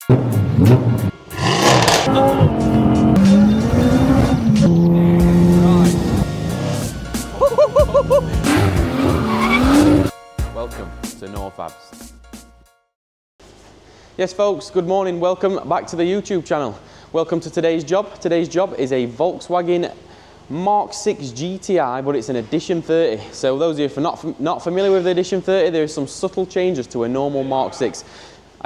Welcome to No Fabs. Yes folks, good morning, welcome back to the YouTube channel. Welcome to today's job. Today's job is a Volkswagen Mk6 GTI, but it's an Edition 30. So those of you who are not familiar with the Edition 30, there is some subtle changes to a normal Mk6.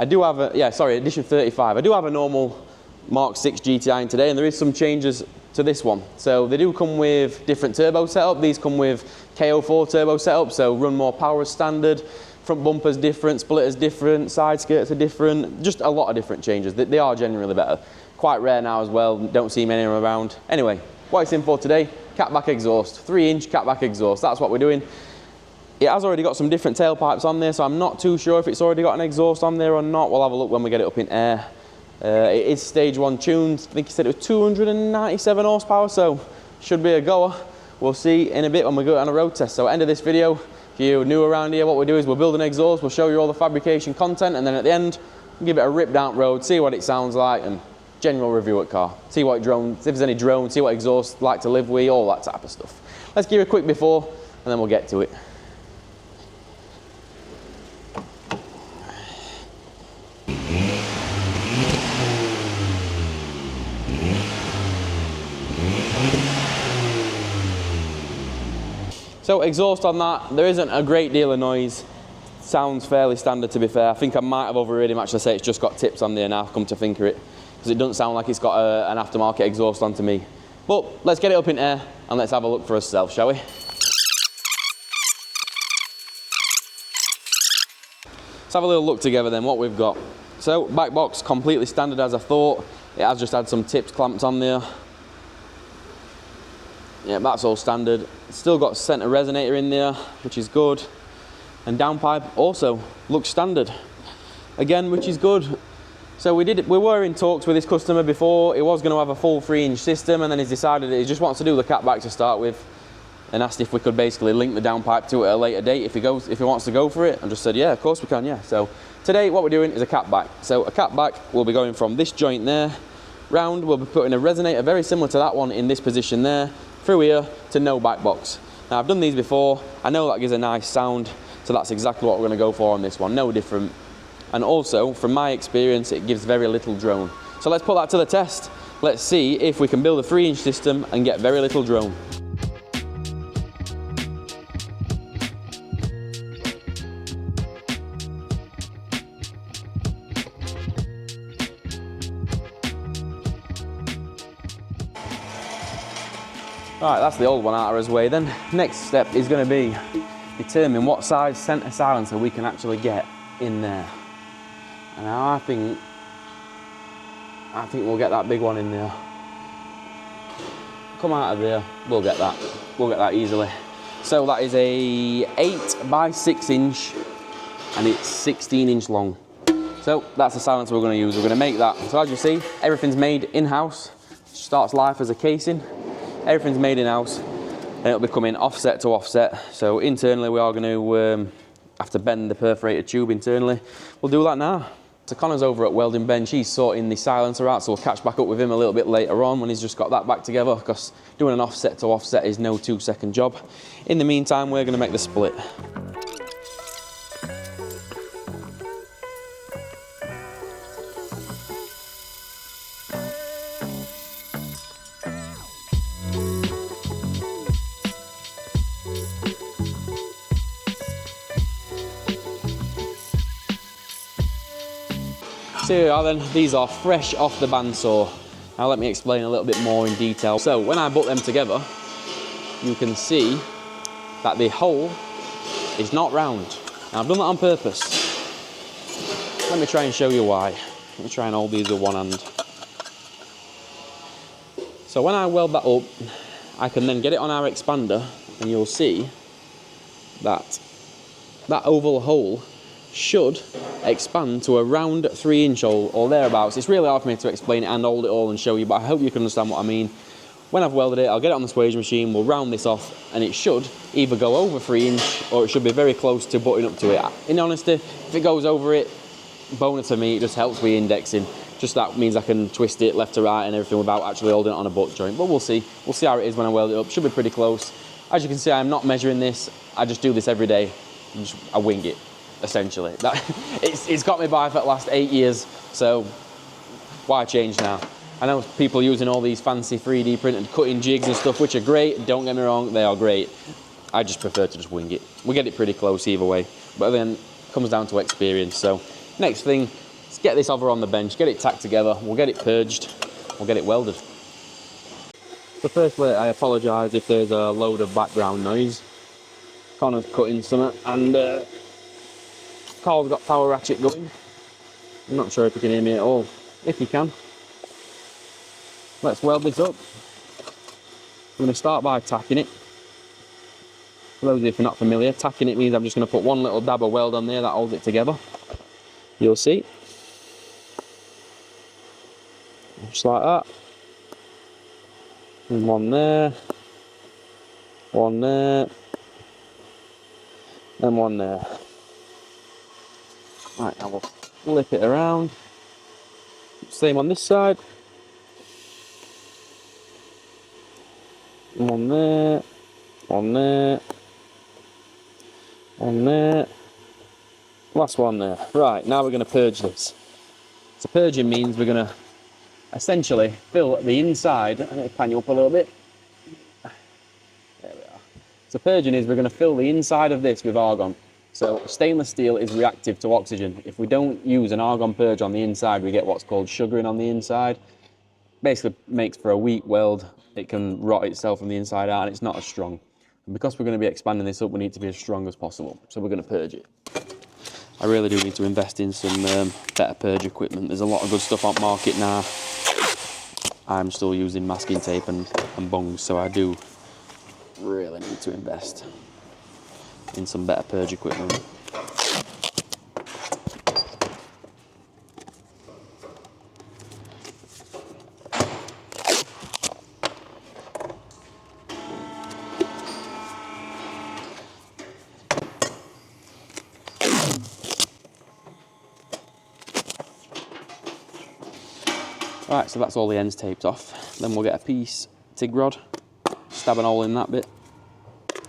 I do have a, Edition 35. I do have a normal Mk6 GTI in today, and there is some changes to this one. So they do come with different turbo setup. These come with KO4 turbo setup, so run more power as standard. Front bumper's different, splitters different, side skirts are different, just a lot of different changes. They are generally better. Quite rare now as well, don't see many around. Anyway, what it's in for today, catback exhaust, 3-inch catback exhaust, that's what we're doing. It has already got some different tailpipes on there, so I'm not too sure if it's already got an exhaust on there or not. We'll have a look when we get it up in air. It is stage 1 tuned. I think he said it was 297 horsepower, so should be a goer. We'll see in a bit when we go on a road test. So end of this video, if you're new around here, what we'll do is we'll build an exhaust, we'll show you all the fabrication content, and then at the end, we'll give it a rip down road, see what it sounds like, and general review at car. See what drones, if there's any drones, see what exhaust like to live with, all that type of stuff. Let's give it a quick before, and then we'll get to it. So exhaust on that, there isn't a great deal of noise. Sounds fairly standard, to be fair. I think I might have overheard him actually say it's just got tips on there now, come to think of it, because it doesn't sound like it's got an aftermarket exhaust onto me. But let's get it up in air and let's have a look for ourselves, shall we? Let's have a little look together then, what we've got. So back box, completely standard as I thought. It has just had some tips clamped on there. Yeah, that's all standard. Still got center resonator in there, which is good. And downpipe also looks standard. Again, which is good. So we were in talks with this customer before. He was going to have a full 3-inch system, and then he's decided that he just wants to do the catback to start with, and asked if we could basically link the downpipe to it at a later date if he wants to go for it. And just said, yeah, of course we can, yeah. So today what we're doing is a catback. So a catback will be going from this joint there round. We'll be putting a resonator very similar to that one in this position there, through here to no back box. Now I've done these before, I know that gives a nice sound, so that's exactly what we're going to go for on this one, no different. And also, from my experience, it gives very little drone. So let's put that to the test. Let's see if we can build a 3-inch system and get very little drone. Right, that's the old one out of his way then. Next step is going to be determine what size centre silencer we can actually get in there. And I think we'll get that big one in there. Come out of there, we'll get that easily. So that is a 8x6 inch and it's 16 inch long. So that's the silencer we're going to use. We're going to make that. So as you see, everything's made in-house. Starts life as a casing. Everything's made in-house, and it'll be coming offset to offset. So internally we are going to have to bend the perforated tube internally. We'll do that now. So Connor's over at welding bench, he's sorting the silencer out, so we'll catch back up with him a little bit later on when he's just got that back together, because doing an offset to offset is no 2-second job. In the meantime, we're going to make the split. So here we are then, these are fresh off the bandsaw. Now let me explain a little bit more in detail. So when I put them together, you can see that the hole is not round. Now I've done that on purpose. Let me try and show you why. Let me try and hold these with one hand. So when I weld that up, I can then get it on our expander, and you'll see that that oval hole should expand to a round 3-inch hole or thereabouts. It's really hard for me to explain it and hold it all and show you, but I hope you can understand what I mean. When I've welded it, I'll get it on the swage machine, we'll round this off, and it should either go over 3-inch or it should be very close to butting up to it. In honesty, if it goes over it, boner to me. It just helps with indexing. Just that means I can twist it left to right and everything without actually holding it on a butt joint. But we'll see. We'll see how it is when I weld it up. Should be pretty close. As you can see, I'm not measuring this. I just do this every day. I wing it, essentially. It's got me by for the last 8 years, so why change now? I know people using all these fancy 3D printed cutting jigs and stuff, which are great. Don't get me wrong, they are great. I just prefer to just wing it. We get it pretty close either way, but then it comes down to experience. So next thing, let's get this over on the bench, get it tacked together, we'll get it purged, we'll get it welded. So firstly, I apologise if there's a load of background noise. Connor's cutting something, and Carl's got power ratchet going. I'm not sure if you can hear me at all. If you can, let's weld this up. I'm going to start by tacking it. For those of you if you're not familiar, tacking it means I'm just going to put one little dab of weld on there that holds it together. You'll see. Just like that. And one there. One there. And one there. Right, now we'll flip it around. Same on this side. One there. One there. One there. Last one there. Right, now we're going to purge this. So purging means we're going to essentially fill the inside. I'm going to pan you up a little bit. There we are. So purging is we're going to fill the inside of this with argon. So stainless steel is reactive to oxygen. If we don't use an argon purge on the inside, we get what's called sugaring on the inside. Basically makes for a weak weld. It can rot itself from the inside out and it's not as strong. And because we're going to be expanding this up, we need to be as strong as possible. So we're going to purge it. I really do need to invest in some better purge equipment. There's a lot of good stuff on market now. I'm still using masking tape and bungs, so I do really need to invest in some better purge equipment. Right, so that's all the ends taped off. Then we'll get a piece TIG rod, stab an hole in that bit,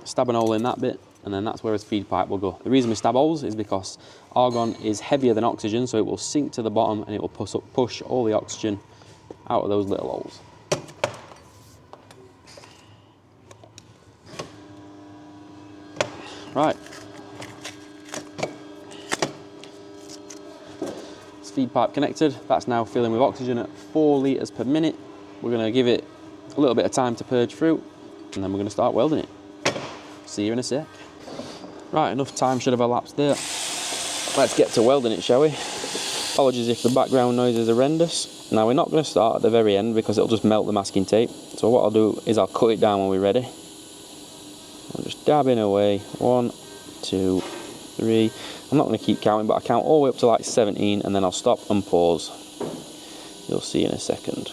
stab an hole in that bit, and then that's where his feed pipe will go. The reason we stab holes is because argon is heavier than oxygen, so it will sink to the bottom and it will push all the oxygen out of those little holes. Right. Feed pipe connected, that's now filling with oxygen at 4 litres per minute. We're going to give it a little bit of time to purge through and then we're going to start welding it. See you in a sec. Right, enough time should have elapsed there. Let's get to welding it, shall we? Apologies if the background noise is horrendous. Now we're not going to start at the very end because it'll just melt the masking tape. So what I'll do is I'll cut it down when we're ready. I'm just dabbing away. 1, 2, 3. I'm not going to keep counting, but I count all the way up to like 17 and then I'll stop and pause. You'll see in a second.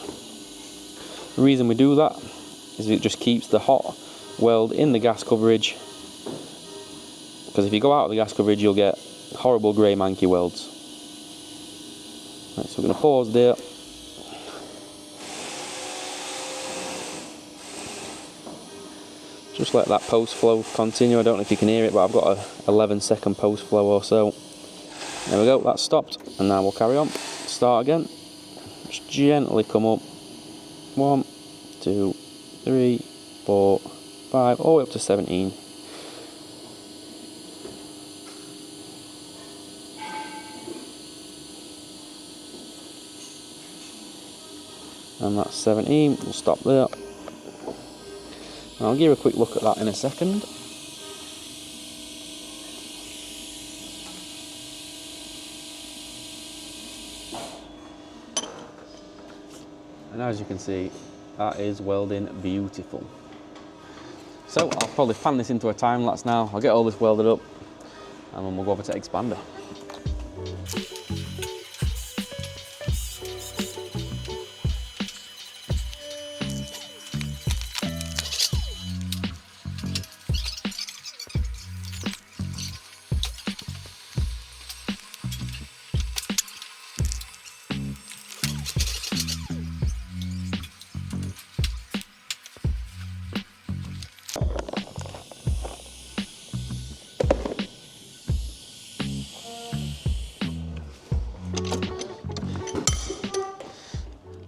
The reason we do that is it just keeps the hot weld in the gas coverage, because if you go out of the gas coverage you'll get horrible grey manky welds. Right, so we're going to pause there. Just let that post flow continue. I don't know if you can hear it, but I've got a 11-second post flow or so. There we go, that's stopped, and now we'll carry on. Start again. Just gently come up. 1, 2, 3, 4, 5, all the way up to 17. And that's 17, we'll stop there. I'll give you a quick look at that in a second. And as you can see, that is welding beautiful. So I'll probably fan this into a time lapse now. I'll get all this welded up and then we'll go over to expander.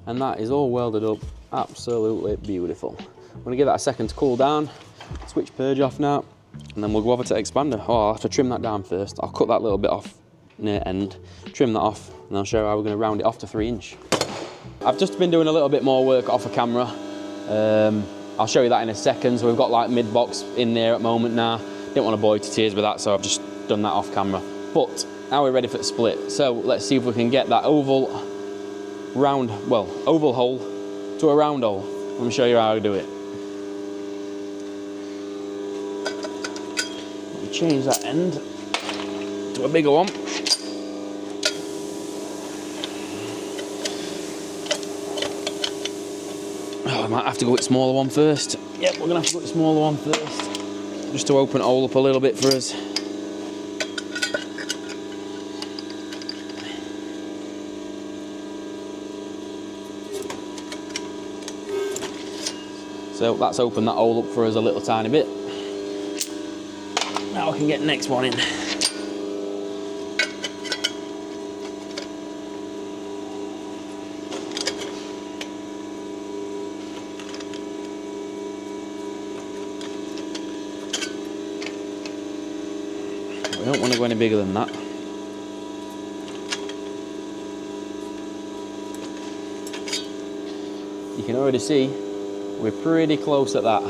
And that is all welded up, absolutely beautiful. I'm gonna give that a second to cool down, switch purge off now, and then we'll go over to expander. Oh, I'll have to trim that down first. I'll cut that little bit off near end, trim that off, and I'll show you how we're gonna round it off to 3-inch. I've just been doing a little bit more work off a camera. I'll show you that in a second. So we've got like mid-box in there at the moment now. Didn't want to boite teyes with that, so I've just done that off camera. But now we're ready for the split. So let's see if we can get that oval hole to a round hole. Let me show you how to do it. Let me change that end to a bigger one. Oh, I might have to go with the smaller one first. Yep, we're gonna have to go with the smaller one first, just to open it all up a little bit for us. So that's opened that hole up for us a little tiny bit. Now I can get the next one in. We don't want to go any bigger than that. You can already see we're pretty close at that.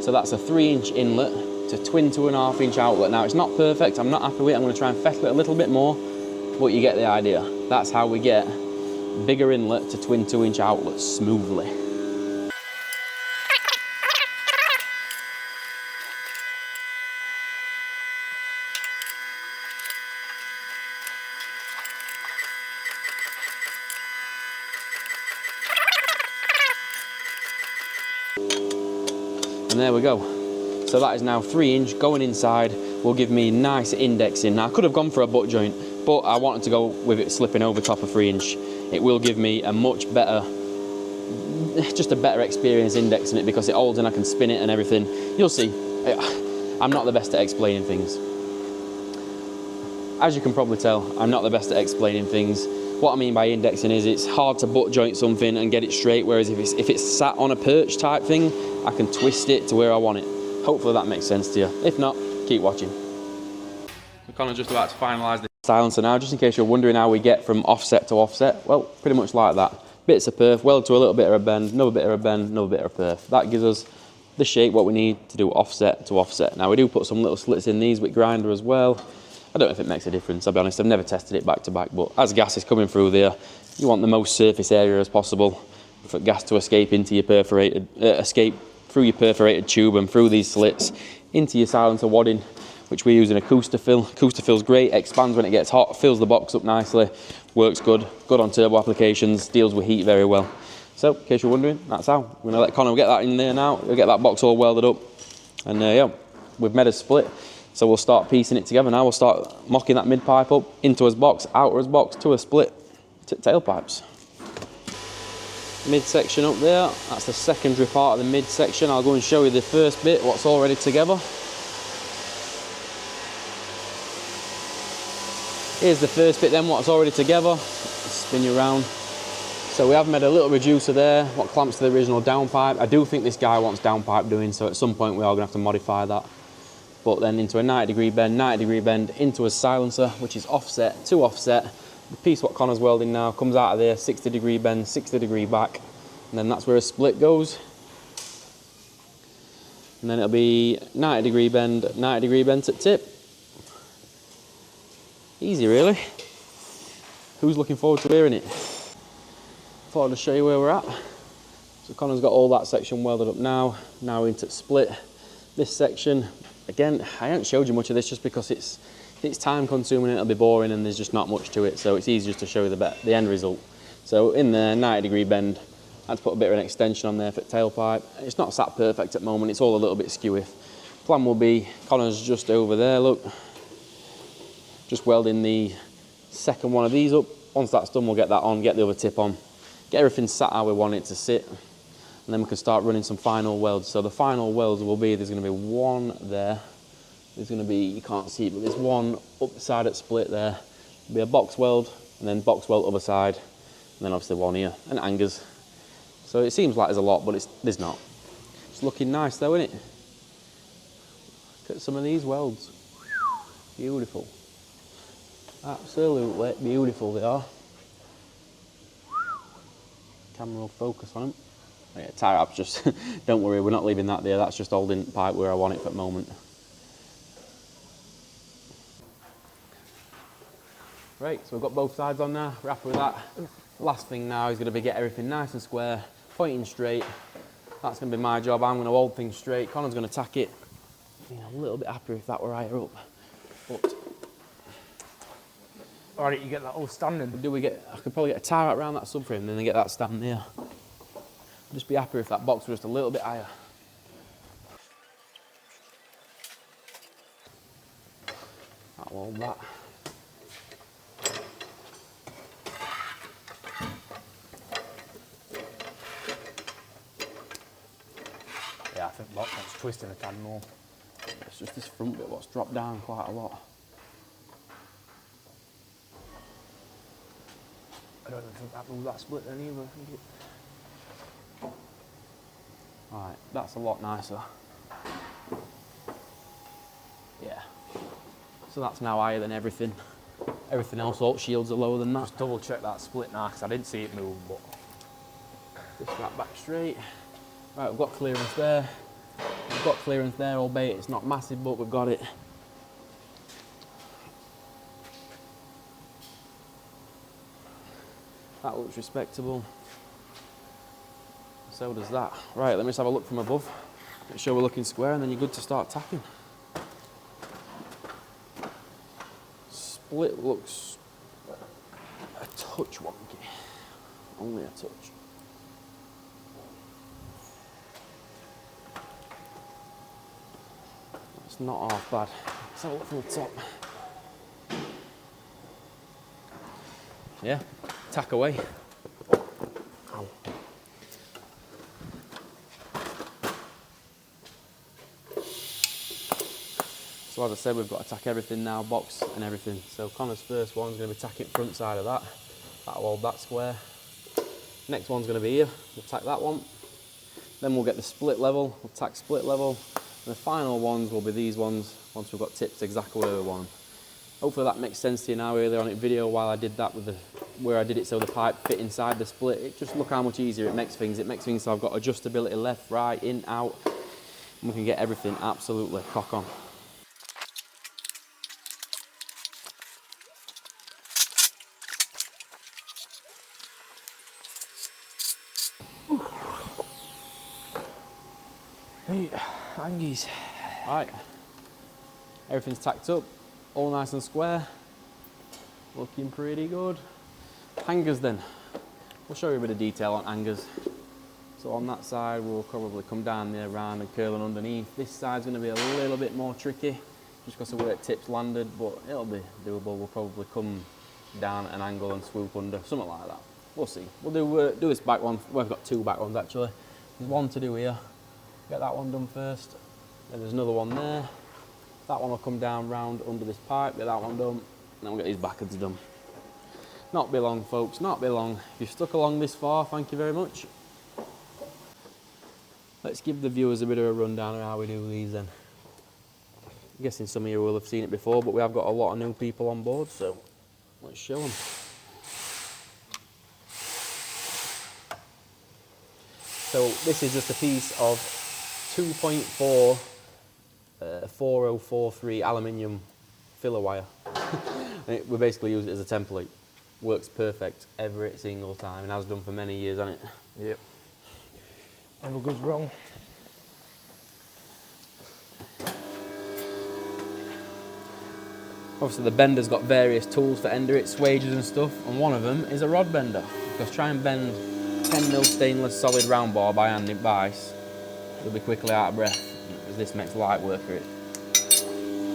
So that's a 3-inch inlet to twin 2.5-inch outlet. Now it's not perfect, I'm not happy with it. I'm going to try and feckle it a little bit more, but you get the idea. That's how we get bigger inlet to twin 2-inch outlets smoothly. And there we go. So that is now 3-inch going inside, will give me nice indexing. Now I could have gone for a butt joint, but I wanted to go with it slipping over top of 3-inch. It will give me a much better, just a better experience indexing it, because it holds and I can spin it and everything. You'll see, I'm not the best at explaining things. As you can probably tell, I'm not the best at explaining things. What I mean by indexing is it's hard to butt joint something and get it straight, whereas if it's sat on a perch type thing, I can twist it to where I want it. Hopefully that makes sense to you. If not, keep watching. We're kind of just about to finalise the silencer now, just in case you're wondering how we get from offset to offset. Well, pretty much like that. Bits of perf, weld to a little bit of a bend, another bit of a bend, another bit of perf. That gives us the shape what we need to do offset to offset. Now we do put some little slits in these with grinder as well. I don't know if it makes a difference, I'll be honest. I've never tested it back to back, but as gas is coming through there, you want the most surface area as possible for gas to escape into your perforated, through your perforated tube and through these slits into your silencer wadding, which we're using a cuesta fill. Cuesta fill's great, expands when it gets hot, fills the box up nicely, works good on turbo applications, deals with heat very well. So, in case you're wondering, that's how. We're gonna let Connor get that in there now. We'll get that box all welded up, and yeah, we've made a split. So we'll start piecing it together now. We'll start mocking that mid pipe up into his box, out of his box to a split tailpipes. Mid section up there, that's the secondary part of the mid section. I'll go and show you the first bit, what's already together. Here's the first bit then, what's already together. Spin you around. So we have made a little reducer there, what clamps to the original downpipe. I do think this guy wants downpipe doing, so at some point we are gonna have to modify that. But then into a 90-degree bend, into a silencer, which is offset to offset. The piece what Connor's welding now comes out of there, 60-degree bend, 60-degree back, and then that's where a split goes. And then it'll be 90-degree bend to tip. Easy, really. Who's looking forward to hearing it? Thought I'd just show you where we're at. So Connor's got all that section welded up now into split. This section, again, I haven't showed you much of this just because it's time consuming, it'll be boring and there's just not much to it, so it's easy just to show you the end result. So in there, 90-degree bend, I had to put a bit of an extension on there for the tailpipe. It's not sat perfect at the moment, it's all a little bit skewy. Plan will be, Connor's just over there, look. Just welding the second one of these up. Once that's done, we'll get that on, get the other tip on, get everything sat how we want it to sit, and then we can start running some final welds. So the final welds will be, there's gonna be one there, there's going to be, you can't see it, but there's one up the side at split there. There'll be a box weld, and then box weld other side, And then obviously one here, and angers. So it seems like there's a lot, but there's not. It's looking nice though, isn't it? Look at some of these welds. Beautiful. Absolutely beautiful they are. Camera will focus on them. Oh yeah, tie wrap's just, don't worry, we're not leaving that there. That's just holding pipe where I want it for the moment. Right, so we've got both sides on now, we're happy with that. Last thing now is going to be get everything nice and square, pointing straight. That's going to be my job. I'm going to hold things straight. Connor's going to tack it. A little bit happier if that were higher up. But alright, you get that all standing. I could probably get a tie wrap around that subframe and then get that stand there. I'd just be happier if that box was just a little bit higher. That'll hold that. Yeah, I think that one's twisting a tad more. It's just this front bit what's dropped down quite a lot. I don't even think that will that split then either. I think it... Right, that's a lot nicer. Yeah. So that's now higher than everything. Everything else, all shields are lower than that. Just double check that split now, because I didn't see it move, but... Just that back straight. Right, we've got clearance there. We've got clearance there, albeit it's not massive, but we've got it. That looks respectable. So does that. Right, let me just have a look from above. Make sure we're looking square, and then you're good to start tacking. Split looks a touch wonky. Only a touch. It's not half bad. Let's have a look from the top. Yeah, tack away. Ow. So as I said, we've got to tack everything now, box and everything. So Connor's first one's going to be tacking front side of that. That'll hold that square. Next one's going to be here. We'll tack that one. Then we'll get the split level. We'll tack split level. And the final ones will be these ones once we've got tips exactly where we want them. Hopefully that makes sense to you now. Earlier on in the video, while I did that with where I did it so the pipe fit inside the split, it just look how much easier it makes things. It makes things so I've got adjustability left, right, in, out. And we can get everything absolutely cock on. Hey, hangies. Right, everything's tacked up, all nice and square. Looking pretty good. Hangers then. We'll show you a bit of detail on hangers. So on that side, we'll probably come down there around and curling underneath. This side's going to be a little bit more tricky, just because of where the tips landed, but it'll be doable. We'll probably come down at an angle and swoop under, something like that. We'll see. We'll do this back one. Well, we've got two back ones actually. There's one to do here. Get that one done first. Then there's another one there. That one will come down round under this pipe, get that one done, and then we'll get these backwards done. Not be long, folks, not be long. If you've stuck along this far, thank you very much. Let's give the viewers a bit of a rundown of how we do these then. I'm guessing some of you will have seen it before, but we have got a lot of new people on board, so let's show them. So this is just a piece of 2.4 4043 aluminium filler wire. And we basically use it as a template. Works perfect every single time and has done for many years, hasn't it? Yep. Never goes wrong. Obviously the bender's got various tools for ender it, swages and stuff, and one of them is a rod bender. Because try and bend 10mm stainless solid round bar by hand in vice, you'll be quickly out of breath, because this makes light work for it.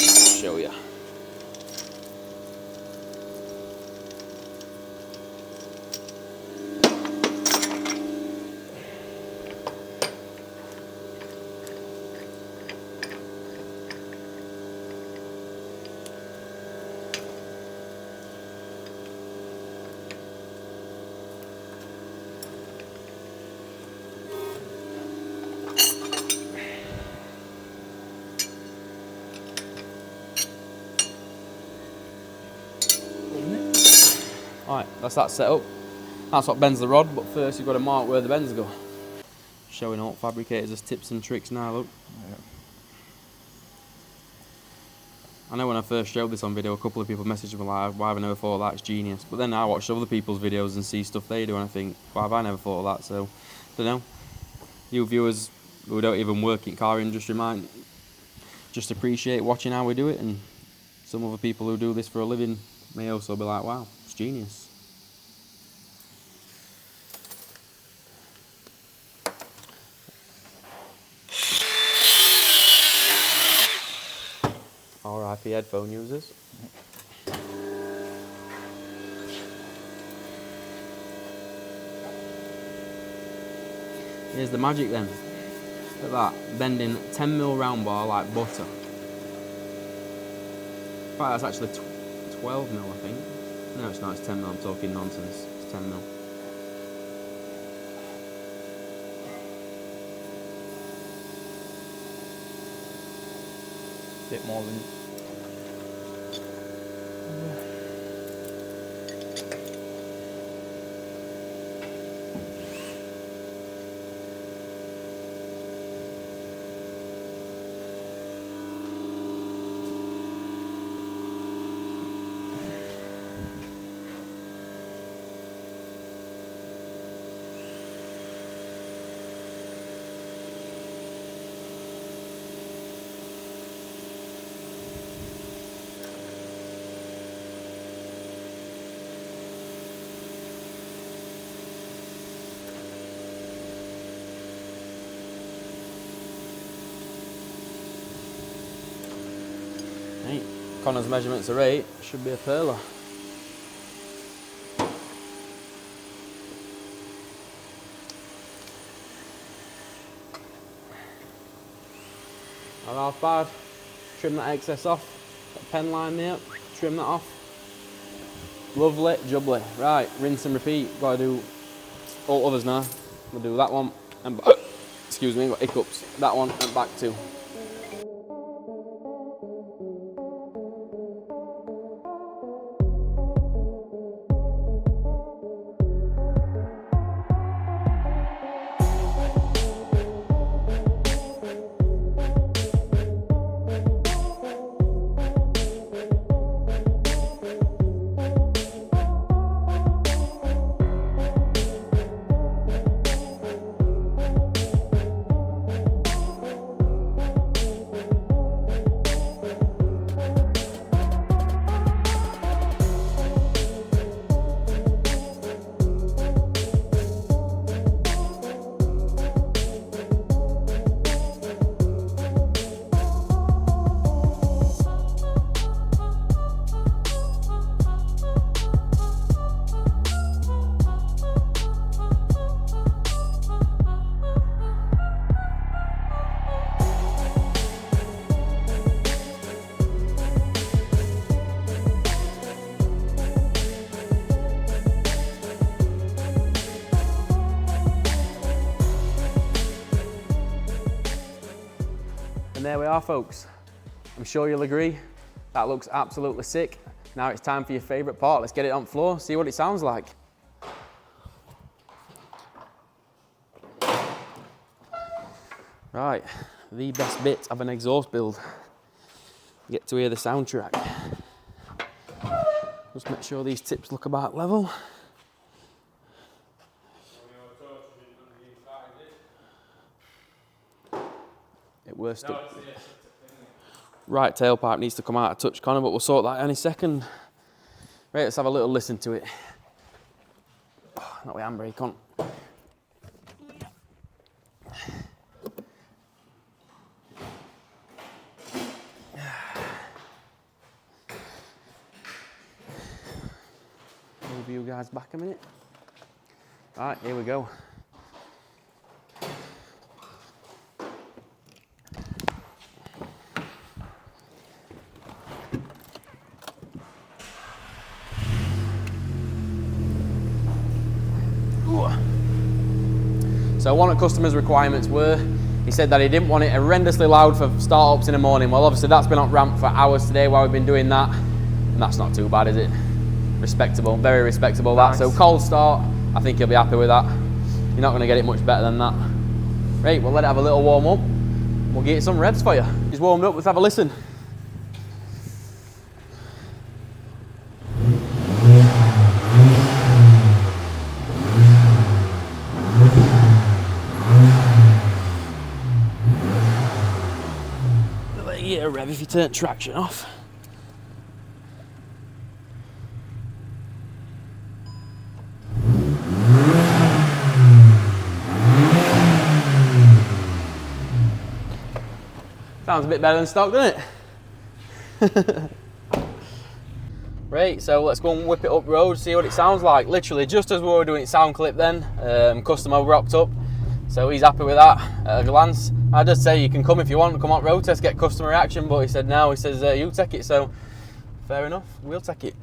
I'll show you. Alright, that's that set up. That's what bends the rod, but first you've got to mark where the bends go. Showing all fabricators as tips and tricks now, look. Yeah. I know when I first showed this on video, a couple of people messaged me like, why have I never thought of that, it's genius. But then I watch other people's videos and see stuff they do and I think, why have I never thought of that? So, I don't know. You viewers who don't even work in car industry might just appreciate watching how we do it, and some other people who do this for a living may also be like, wow, it's genius. RIP headphone users. Here's the magic then. Look at that, bending 10mm round bar like butter. In fact, that's actually 12mm, I think. No, it's not, it's 10mm, I'm talking nonsense. It's 10mm. Bit more than. Right. Connor's measurements are 8, should be a perler. Not half bad. Trim that excess off. Got a pen line there, trim that off. Lovely, jubbly. Right, rinse and repeat. Gotta do all others now. We'll do that one and back. Excuse me, got hiccups. That one and back too. And there we are, folks. I'm sure you'll agree, that looks absolutely sick. Now it's time for your favourite part. Let's get it on floor, see what it sounds like. Right, the best bit of an exhaust build. You get to hear the soundtrack. Just make sure these tips look about level. It worst. Right tailpipe needs to come out a touch, Connor, but we'll sort that any second. Right, let's have a little listen to it. Oh, not with handbrake on. Move you guys back a minute. Right, here we go. So one of the customer's requirements were, he said that he didn't want it horrendously loud for start-ups in the morning. Well, obviously that's been on ramp for hours today while we've been doing that, and that's not too bad, is it? Respectable, very respectable. Nice. That. So cold start, I think you'll be happy with that. You're not going to get it much better than that. Right, we'll let it have a little warm up. We'll get some revs for you. It's warmed up, let's have a listen. Let you get a rev if you turn traction off. Sounds a bit better than stock, doesn't it? Right, so let's go and whip it up road, see what it sounds like. Literally, just as we were doing sound clip then, customer rocked up, so he's happy with that at a glance. I did say you can come if you want, come on road test, get customer reaction, but he said no, he says you take it, so fair enough, we'll take it.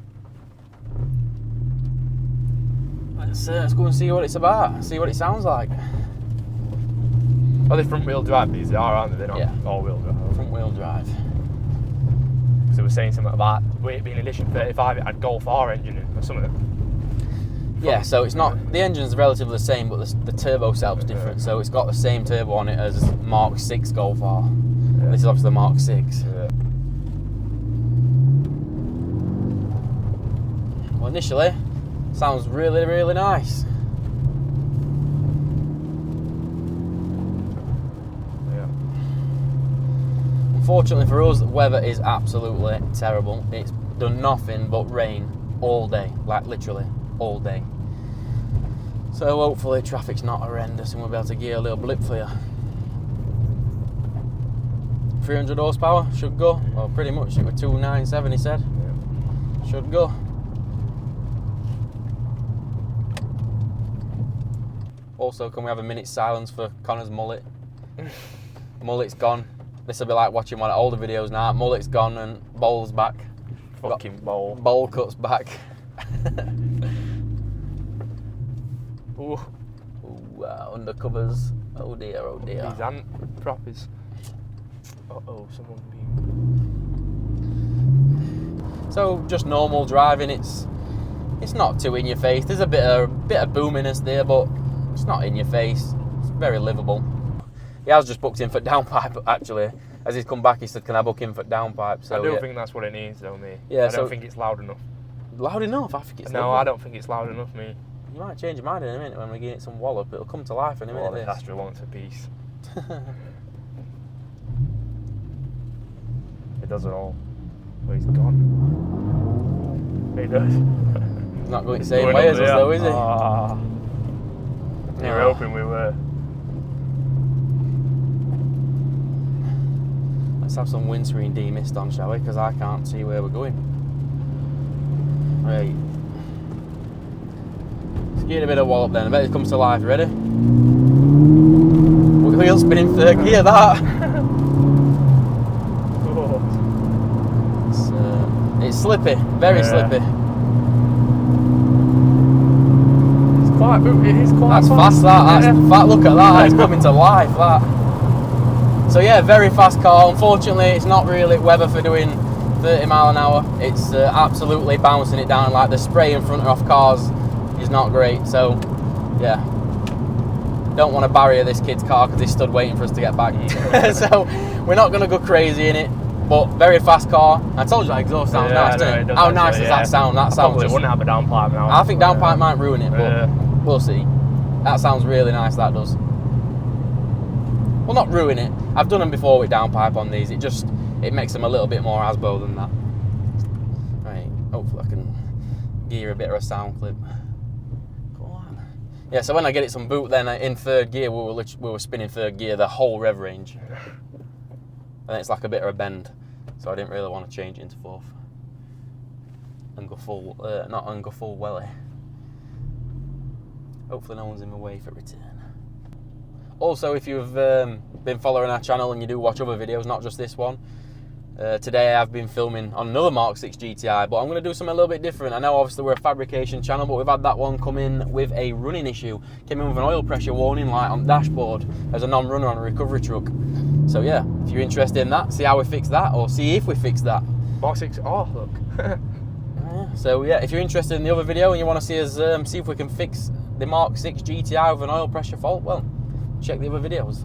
Let's go and see what it's about, see what it sounds like. Are they front wheel drive these? They are, aren't they? They're not all wheel drive. Front wheel drive. So they were saying something about it being Edition 35, it had Golf R engine in or something. Yeah, so it's not, the engine's relatively the same, but the turbo setup's different. So it's got the same turbo on it as Mk6 Golf R. Yeah. This is obviously the Mk6. Yeah. Well, initially, sounds really, really nice. Unfortunately for us, the weather is absolutely terrible. It's done nothing but rain all day, like literally all day. So hopefully traffic's not horrendous and we'll be able to gear a little blip for you. 300 horsepower, should go. Well, pretty much it was 297 he said. Yeah. Should go. Also, can we have a minute's silence for Connor's mullet? Mullet's gone. This will be like watching one of older videos now. Mullet's gone and bowl's back. Fucking bowl. Bowl cuts back. Ooh. Ooh, undercovers. Oh dear, oh dear. These ant proppers. Uh-oh, someone being... So, just normal driving. It's not too in your face. There's a bit of boominess there, but it's not in your face. It's very livable. He has just booked in for downpipe, actually. As he's come back, he said, can I book in for downpipe? So, I don't think that's what it needs, though, me. Yeah, I don't think it's loud enough. Loud enough? I think it's No, lovely. I don't think it's loud enough, me. You might change your mind in a minute when we give it some wallop. It'll come to life in a minute. Well, the Astra wants a piece. It does it all. But he's gone. He does. He's not going the same way as us, though, is he? Ah. You were hoping we were. Let's have some windscreen demist on, shall we? Because I can't see where we're going. Right. Let's give it a bit of wallop then. I bet it comes to life. Ready? Wheel spinning third gear, that. Oh. It's slippy. Very slippy. It is quite That's fast, that. That's fat. Look at that. It's coming to life, that. So yeah, very fast car. Unfortunately, it's not really weather for doing 30 mile an hour. It's absolutely bouncing it down. Like the spray in front off cars is not great. So yeah, don't want to barrier this kid's car because he's stood waiting for us to get back. So we're not going to go crazy in it. But very fast car. I told you that exhaust sounds nice, doesn't it? How nice does that sound? That sounds probably wouldn't have a downpipe now. I think downpipe might ruin it, but we'll see. That sounds really nice, that does. Well, not ruin it. I've done them before with downpipe on these. It makes them a little bit more Asbo than that. Right, hopefully I can gear a bit of a sound clip. Go on. Yeah, so when I get it some boot then in third gear, we were spinning third gear the whole rev range. And it's like a bit of a bend. So I didn't really want to change it into fourth. And go full, go full welly. Hopefully no one's in my way for return. Also, if you've been following our channel and you do watch other videos, not just this one, today I've been filming on another Mk6 GTI, but I'm going to do something a little bit different. I know obviously we're a fabrication channel, but we've had that one come in with a running issue. Came in with an oil pressure warning light on the dashboard as a non-runner on a recovery truck. So yeah, if you're interested in that, see how we fix that, or see if we fix that. Mk6, oh look. So yeah, if you're interested in the other video and you want to see us see if we can fix the Mk6 GTI with an oil pressure fault, well, check the other videos.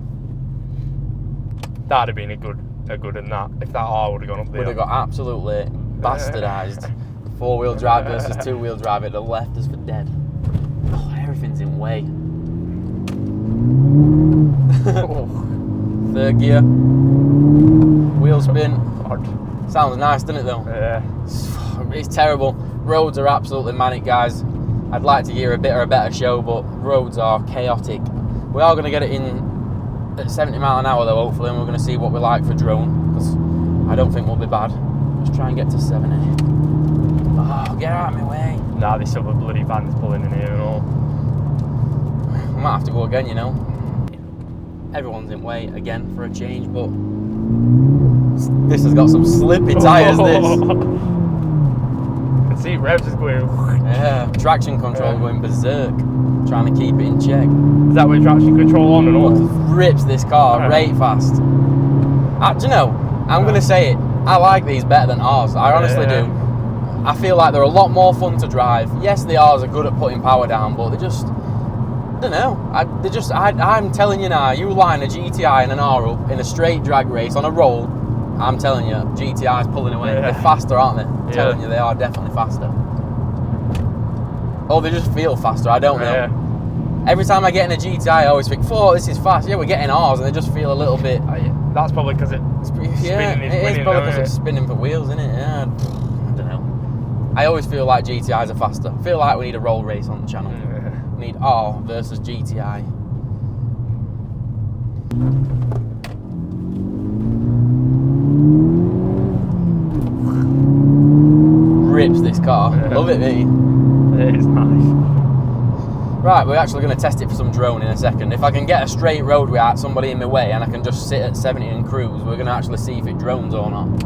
That'd have been a good in that. If that R would have gone up there. Would have got absolutely bastardised. 4-wheel drive versus 2-wheel drive, it'd have left us for dead. Oh, everything's in way. Third gear. Wheel spin. God. Sounds nice, doesn't it though? Yeah. It's terrible. Roads are absolutely manic, guys. I'd like to hear a better show, but roads are chaotic. We are going to get it in at 70 mile an hour though, hopefully, and we're going to see what we like for drone, because I don't think we'll be bad. Let's try and get to 70. Oh, get out of my way. Nah, this other bloody van's pulling in here and all. I might have to go again, you know. Everyone's in way again for a change, but this has got some slippy tyres, this. See, revs is going. Yeah, traction control going berserk, trying to keep it in check. Is that with traction control on and off? Rips this car right fast. Do you know, I'm going to say it, I like these better than ours. I honestly do. I feel like they're a lot more fun to drive. Yes, the R's are good at putting power down, but they just, I don't know. I'm telling you now, you line a GTI and an R up in a straight drag race on a roll, I'm telling you, GTI's pulling away. Yeah. They're faster, aren't they? I'm Yeah. telling you, they are definitely faster. Oh, they just feel faster, I don't know. Yeah. Every time I get in a GTI, I always think, oh, this is fast. Yeah, we're getting R's, and they just feel a little bit... That's probably because it's Yeah, spinning. it is probably because it's spinning for wheels, isn't it? Yeah, I don't know. I always feel like GTIs are faster. I feel like we need a roll race on the channel. Yeah. We need R versus GTI. Rips this car. Yeah. Love it, mate. It is nice. Right, we're actually going to test it for some drone in a second. If I can get a straight road without somebody in my way and I can just sit at 70 and cruise, we're going to actually see if it drones or not. At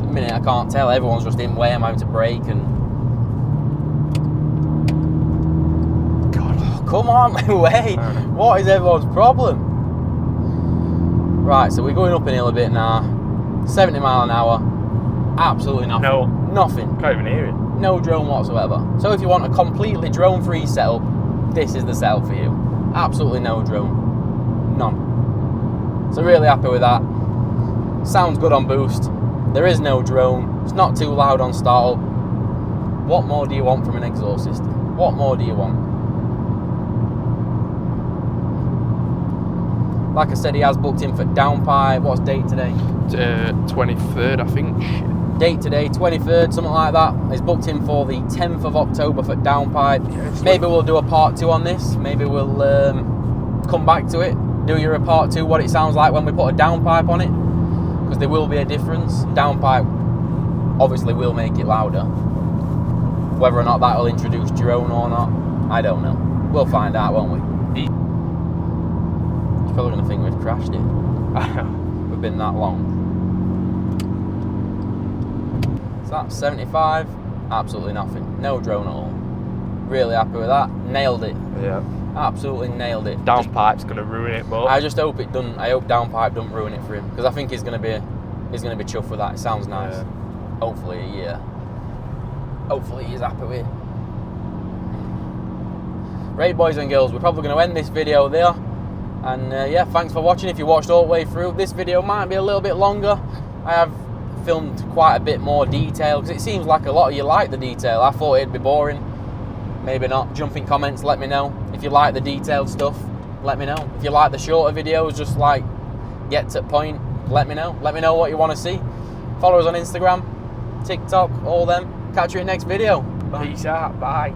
the minute I can't tell, everyone's just in way, I'm having to brake and... God, come on, my way! What is everyone's problem? Right, so we're going up an hill a bit now. 70 mile an hour. Absolutely nothing. No. Nothing. Can't even hear it. No drone whatsoever. So if you want a completely drone-free setup, this is the setup for you. Absolutely no drone. None. So really happy with that. Sounds good on boost. There is no drone. It's not too loud on startup. What more do you want from an exhaust system? What more do you want? Like I said, he has booked in for downpipe. What's date today? 23rd, I think. Date today, 23rd, something like that. He's booked in for the 10th of October for downpipe. Maybe we'll do a part 2 on this. Maybe we'll come back to it, do your part 2, what it sounds like when we put a downpipe on it, because there will be a difference. Downpipe obviously will make it louder. Whether or not that will introduce drone or not, I don't know. We'll find out, won't we? He's probably going to think we've crashed it. We've been that long. So that's 75, absolutely nothing. No drone at all. Really happy with that. Nailed it. Yeah. Absolutely nailed it. Downpipe's gonna ruin it, but I just hope it doesn't. I hope downpipe don't ruin it for him, because I think he's gonna be chuffed with that. It sounds nice. Yeah. Hopefully, yeah. Hopefully he's happy with it. Right, boys and girls, we're probably going to end this video there. And yeah, thanks for watching. If you watched all the way through, this video might be a little bit longer. I have filmed quite a bit more detail, because it seems like a lot of you like the detail. I thought it'd be boring. Maybe not. Jump in comments, let me know. If you like the detailed stuff, let me know. If you like the shorter videos, just like get to the point, let me know. Let me know what you want to see. Follow us on Instagram, TikTok, all them. Catch you in the next video. Bye. peace out, bye.